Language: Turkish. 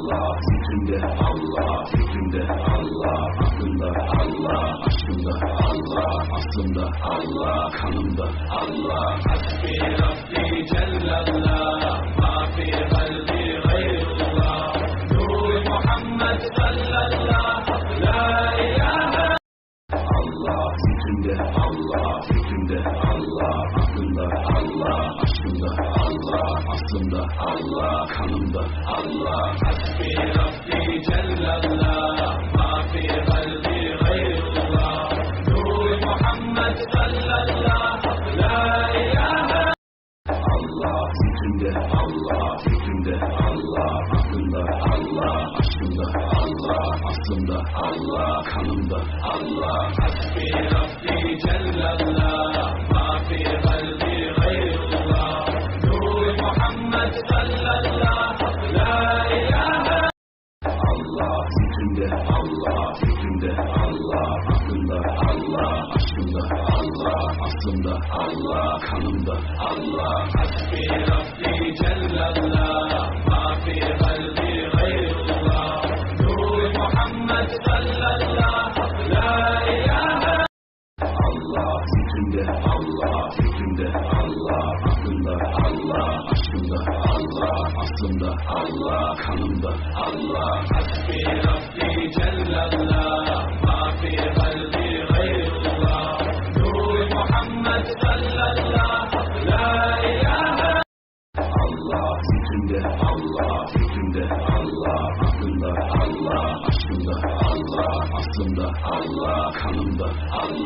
Allah, zikrinde Allah, fikrimde Allah, aklımda Allah, aşkımda Allah, aslımda Allah, kanımda Allah. Hasbi Rabbi Cellallah, ma fi kalbi gayrullah, Nur Muhammed sallallahu la ilahe. Allah, zikrinde Allah, fikrimde Allah, aklımda Allah, aşkımda Allah, aslımda Allah, kanımda Allah. Hasbi Rabbi Cellallah, ma fi kalbi gayrullah, Nur Muhammed sallallahu la ilahe. Allah, zikrinde Allah, fikrimde Allah, aklımda Allah, aşkımda Allah, aslımda Allah, kanımda Allah. Hasbi Rabbi Cellallah, ma fi kalbi gayrullah, Nur Muhammed sallallahu la ilahe. Allah, zikrinde Allah, fikrimde Allah, aklımda Allah, aşkımda Allah, aslımda Allah, kanımda Allah. Hasbi Rabbi Cellallah, ma fi kalbi gayrullah, Nur Muhammed sallallahu la ilahe. Allah, zikrinde Allah, fikrimde Allah, aklımda Allah, aşkımda Allah, aslımda Allah, kanımda Allah. Hasbi Rabbi Cellallah, ma fi kalbi gayrullah, Nur Muhammed sallallahu